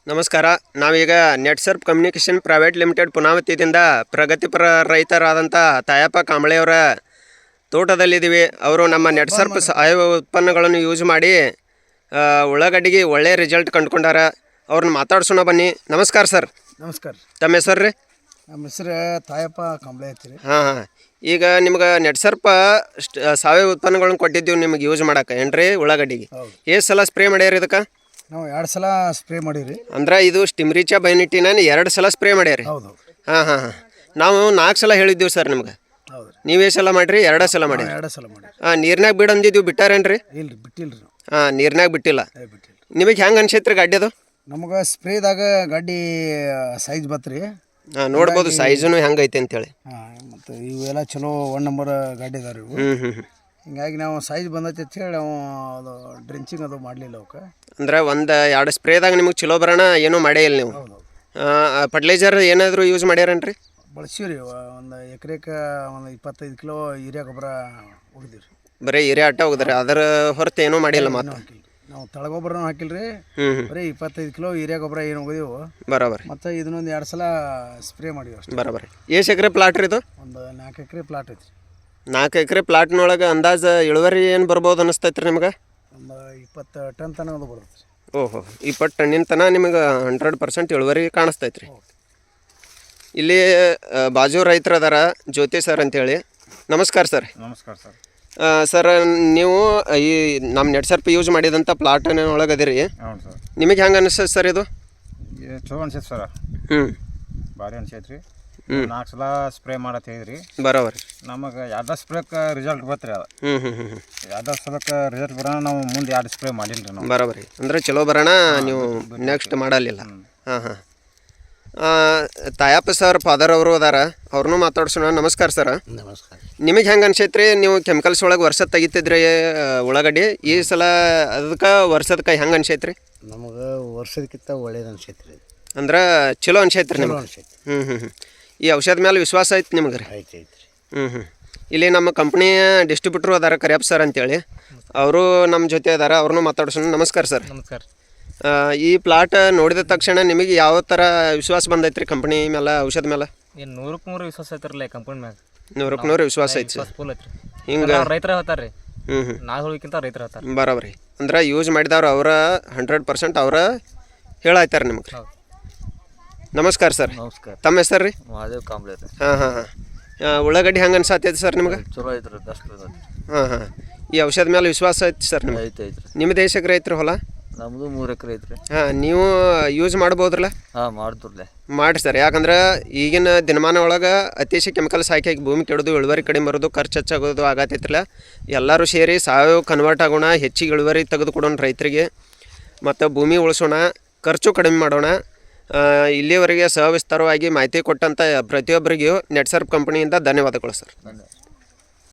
ನಮಸ್ಕಾರ. ನಾವೀಗ ನೆಟ್ಸರ್ಪ್ communication private limited ಪುನಾವತಿಯಿಂದ ಪ್ರಗತಿಪರ ರೈತರಾದಂಥ ತಾಯಪ್ಪ ಕಾಂಬಳೆಯವರ ತೋಟದಲ್ಲಿದ್ದೀವಿ. ಅವರು ನಮ್ಮ ನೆಟ್ಸರ್ಪ್ ಸಾವಯವ ಉತ್ಪನ್ನಗಳನ್ನು ಯೂಸ್ ಮಾಡಿ ಉಳ್ಳಾಗಡ್ಡಿಗೆ ಒಳ್ಳೆಯ ರಿಸಲ್ಟ್ ಕಂಡುಕೊಂಡಾರ. ಅವ್ರನ್ನ ಮಾತಾಡ್ಸೋಣ ಬನ್ನಿ. ನಮಸ್ಕಾರ ಸರ್. ನಮಸ್ಕಾರ. ತಮ್ಮ ಹೆಸರು ರೀ? ನಮ್ಮ ಹೆಸರು ತಾಯಪ್ಪ ಕಾಂಬಳೆ ಐತ್ರಿ. ಹಾಂ. ಈಗ ನಿಮ್ಗೆ ನೆಟ್ಸರ್ಪ ಸಾವಯವ ಉತ್ಪನ್ನಗಳನ್ನ ಕೊಟ್ಟಿದ್ದೀವಿ ನಿಮ್ಗೆ ಯೂಸ್ ಮಾಡಕ್ಕೆ ಏನ್ರಿ ಉಳ್ಳಾಗಡ್ಡಿಗೆ. ಎಷ್ಟು ಸಲ ಸ್ಪ್ರೇ ಮಾಡ್ಯಾರ ಇದಕ್ಕೆ? ನಾವು 2 ಸಲ ಸ್ಪ್ರೇ ಮಾಡೀವಿ. ಅಂದ್ರೆ ಇದು ಸ್ಟಿಮ್ರಿಚಾ ಬೈನಿಟಿನ 2 ಸಲ ಸ್ಪ್ರೇ ಮಾಡ್ಯಾರಿ. ಹೌದು. ಹಾಂ. ನಾವು 4 ಸಲ ಹೇಳಿದ್ದೀವಿ ಸರ್ ನಿಮ್ಗೆ. ಹೌದು. ನೀವೇ ಸಲ ಮಾಡಿರಿ? 2 ಸಲ ಮಾಡಿ. 2 ಸಲ ಮಾಡಿ. ನೀರ್ನಾಗ ಬಿಡು ಅಂದಿದ್ದೀವಿ, ಬಿಟ್ಟಾರೇನ್ರಿ? ಇಲ್ರಿ, ಬಿಟ್ಟಿಲ್ರಿ. ನೀರ್ನಾಗ ಬಿಟ್ಟಿಲ್ಲ. ಬಿಟ್ಟಿಲ್ಲ. ನಿಮಗೆ ಹೆಂಗೆ ಅನ್ಸೈತ್ರಿ ಗಾಡಿ ಅದು? ನಮಗೆ ಸ್ಪ್ರೇದಾಗ ಗಾಡಿ ಸೈಜ್ ಬತ್ರಿ. ನೋಡ್ಬೋದು ಸೈಜುನು ಹೆಂಗೈತೆ ಅಂತೇಳಿ. ಮತ್ತು ಇವೆಲ್ಲ ಚಲೋ 1 ನಂಬರ್ ಗಾಡಿ ಅದಾವ ಇವು. ಹಿಂಗಾಗಿ ನಾವು ಸೈಜ್ ಬಂದೈತೆ ಅಂತ ಹೇಳಿ ನಾವು ಅದು ಡ್ರಿಂಚಿಂಗ್ ಅದು ಮಾಡಲಿಲ್ಲ ಅವಕ್ಕೆ. ಅಂದ್ರೆ 1-2 ಸ್ಪ್ರೇದಾಗ ನಿಮಗೆ ಚಲೋ ಬರೋಣ ಏನೂ ಮಾಡೇ ಇಲ್ಲ ನೀವು. ಫರ್ಟಿಲೈಸರ್ ಏನಾದರೂ ಯೂಸ್ ಮಾಡ್ಯಾರೇನ್ರಿ? ಬಳಸೀವಿ. ಒಂದು ಎಕರೆಗೆ ಒಂದು 25 ಕಿಲೋ ಯೂರಿಯಾ ಗೊಬ್ಬರ ಹೋಗಿದ್ದೀವಿ. ಬರೀ ಯೂರಿಯಾ ಅಟ್ಟ ಹೋಗಿದ್ರಿ, ಅದರ ಹೊರತು ಏನೂ ಮಾಡಿಲ್ಲ ಮತ್ತೆ? ನಾವು ತಳಗೊಬ್ಬರನೂ ಹಾಕಿಲ್ರಿ. ಬರೀ 25 ಕಿಲೋ ಯೂರಿಯಾ ಗೊಬ್ಬರ ಏನು ಹೋಗಿದೆವು. ಬರೋಬರಿ. ಮತ್ತು ಇದನ್ನೊಂದು 2 ಸಲ ಸ್ಪ್ರೇ ಮಾಡಿವಿ ಅಷ್ಟೇ. ಬರೋಬರಿ. ಎಷ್ಟು ಎಕರೆ ಪ್ಲಾಟ್ ರೀ ಇದು? ಒಂದು 4 ಎಕರೆ ಪ್ಲಾಟ್ ಐತಿ. 4 ಎಕರೆ ಪ್ಲಾಟ್ನೊಳಗೆ ಅಂದಾಜು ಇಳುವರಿ ಏನು ಬರ್ಬೋದು ಅನಿಸ್ತೈತೆ ರೀ ನಿಮ್ಗೆ? ಒಂದು 20 ಟನ್ ತನಕ ಅದು ಬರುತ್ತೆ. ಓಹೋ, 20 ಟನ್ನಿನ ತನಕ ನಿಮಗೆ 100% ಇಳುವರಿ ಕಾಣಿಸ್ತೈತೆ ರೀ. ಇಲ್ಲಿ ಬಾಜು ರೈತರು ಅದಾರ, ಜ್ಯೋತಿ ಸರ್ ಅಂತೇಳಿ. ನಮಸ್ಕಾರ ಸರ್. ನಮಸ್ಕಾರ ಸರ್. ಸರ್, ನೀವು ಈ ನಮ್ಮ ನೆಟ್ಸರ್ಪ್ ಯೂಸ್ ಮಾಡಿದಂಥ ಪ್ಲಾಟ್ನ ಒಳಗೆ ಅದಿರಿ. ಹೌದು ಸರ್. ನಿಮಗೆ ಹೆಂಗೆ ಅನಿಸ್ತೈತೆ ಸರ್ ಇದು? ಚಲೋ ಅನ್ಸೈತೆ ಸರ್. ಭಾರಿ ಅನ್ಸೈತೆ ರೀ. 4 ಸಲ ಸ್ಪ್ರೇ ಮಾಡತ್ ಹೇಳಿದ್ರಿ. ಬರೋಬರಿ. ನಮಗೆ 2 ಸ್ಪ್ರೇಕ್ಕೆ ರಿಸಲ್ಟ್ ಬತ್ರಿ ಅದು. 2 ಸಲಕ್ಕೆ ರಿಸಲ್ಟ್ ಬರೋಣ. ನಾವು ಮುಂದೆ 2 ಸ್ಪ್ರೇ ಮಾಡಿಲ್ಲ ರೀ ನಾವು. ಬರೋಬರಿ. ಅಂದರೆ ಚಲೋ ಬರೋಣ ನೀವು ನೆಕ್ಸ್ಟ್ ಮಾಡಲಿಲ್ಲ. ಹಾಂ. ತಾಯಪ್ಪ ಸರ್ ಫಾದರ್ ಅವರು ಅದಾರ, ಅವ್ರನ್ನೂ ಮಾತಾಡ್ಸೋಣ. ನಮಸ್ಕಾರ ಸರ್. ನಮಸ್ಕಾರ. ನಿಮಗೆ ಹೆಂಗೆ ಅನ್ಸೈತ್ರಿ? ನೀವು ಕೆಮಿಕಲ್ಸ್ ಒಳಗೆ ವರ್ಷದ ತೆಗಿತಿದ್ರಿ ಉಳ್ಳಾಗಡ್ಡಿ, ಈ ಸಲ ಅದಕ್ಕೆ ವರ್ಷದಕ್ಕೆ ಹೆಂಗೆ ಅನ್ಸೈತ್ರಿ? ನಮಗೆ ವರ್ಷದಕ್ಕಿಂತ ಒಳ್ಳೇದು ಅನ್ಸೈತ್ರಿ. ಅಂದ್ರೆ ಚಲೋ ಅನ್ಸೈತ್ರಿ ನಿಮ್ಗೆ? ಈ ಔಷಧ ಮೇಲೆ ವಿಶ್ವಾಸ ಐತಿ ನಿಮ್ಗೆ ರೀ? ಐತ್ರಿ. ಇಲ್ಲಿ ನಮ್ಮ ಕಂಪ್ನಿಯ ಡಿಸ್ಟ್ರಿಬ್ಯೂಟ್ರು ಅದಾರ, ಕರಿಯಪ್ಪ ಸರ್ ಅಂತೇಳಿ. ಅವರು ನಮ್ಮ ಜೊತೆ ಅದಾರ, ಅವ್ರನ್ನೂ ಮಾತಾಡ್ಸೋಣ. ನಮಸ್ಕಾರ ಸರ್. ನಮಸ್ಕಾರ. ಈ ಪ್ಲಾಟ್ ನೋಡಿದ ತಕ್ಷಣ ನಿಮಗೆ ಯಾವ ಥರ ವಿಶ್ವಾಸ ಬಂದೈತ್ರಿ ಕಂಪ್ನಿ ಮೇಲೆ, ಔಷಧ ಮೇಲೆ? ಏನು 100ಕ್ಕೆ 100 ವಿಶ್ವಾಸ ಐತ್ರಲ್ಲ ಕಂಪನಿ ಮ್ಯಾಗ. 100ಕ್ಕೆ 100 ವಿಶ್ವಾಸ ಐತಿ ಸರ್. ಫುಲ್ ಐತ್ರಿ. ಹಿಂಗೆ ರೈತರ ಹೇಳ್ತಾರೆ ರೀ. ನಾವು ಹೇಳೋಕ್ಕಿಂತ ರೈತರ ಹೇಳ್ತಾರೆ. ಬರೋಬರಿ. ಅಂದ್ರೆ ಯೂಸ್ ಮಾಡಿದವ್ರು ಅವರ 100% ಅವರ ಹೇಳಾಯ್ತಾರೆ ನಿಮಗೆ. ನಮಸ್ಕಾರ ಸರ್. ನಮಸ್ಕಾರ. ತಮ್ಮ ಹೆಸರು ರೀ? ಮಹಾದೇವ್ ಕಾಂಬ್ಳೆ ರೀ. ಹಾಂ. ಉಳ್ಳಾಗಡ್ಡಿ ಹೆಂಗೆ ಅನ್ಸತ್ತೈತೆ ಸರ್ ನಿಮ್ಗೆ? ಚಲೋ ಐತ್ರಿ. ಬೆಸ್ಟ್. ಹಾಂ. ಈ ಔಷಧ ಮೇಲೆ ವಿಶ್ವಾಸ ಐತಿ ಸರ್ ನಿಮ್ಗೆ? ಐತ್ರಿ. ನಿಮ್ಮ ದೇಶಕ್ಕೆ ರೈತರು ಹೊಲ? ನಮ್ಮದು 3 ಎಕರೆ ಐತ್ರಿ. ನೀವು ಯೂಸ್ ಮಾಡ್ಬೋದ್ರಲ್ಲ? ಮಾಡ್ತಿರ್ಲೆ ಮಾಡಿ ಸರ್. ಯಾಕಂದ್ರೆ ಈಗಿನ ದಿನಮಾನ ಒಳಗೆ ಅತಿಶಯ ಕೆಮಿಕಲ್ಸ್ ಹಾಕಿ ಭೂಮಿ ಕೆಡೋದು, ಇಳುವರಿ ಕಡಿಮೆ ಬರೋದು, ಖರ್ಚು ಹೆಚ್ಚಾಗೋದು ಆಗತ್ತೈತ್ರಲ್ಲ. ಎಲ್ಲರೂ ಸೇರಿ ಸಾವಯವ ಕನ್ವರ್ಟ್ ಆಗೋಣ, ಹೆಚ್ಚಿಗೆ ಇಳುವರಿ ತೆಗೆದುಕೊಡೋಣ ರೈತರಿಗೆ, ಮತ್ತು ಭೂಮಿ ಉಳಿಸೋಣ, ಖರ್ಚು ಕಡಿಮೆ ಮಾಡೋಣ. ಇಲ್ಲಿವರೆಗೆ ಸವಿಸ್ತಾರವಾಗಿ ಮಾಹಿತಿ ಕೊಟ್ಟಂಥ ಪ್ರತಿಯೊಬ್ಬರಿಗೂ ನೆಟ್ಸರ್ಪ್ ಕಂಪನಿಯಿಂದ ಧನ್ಯವಾದಗಳು ಸರ್.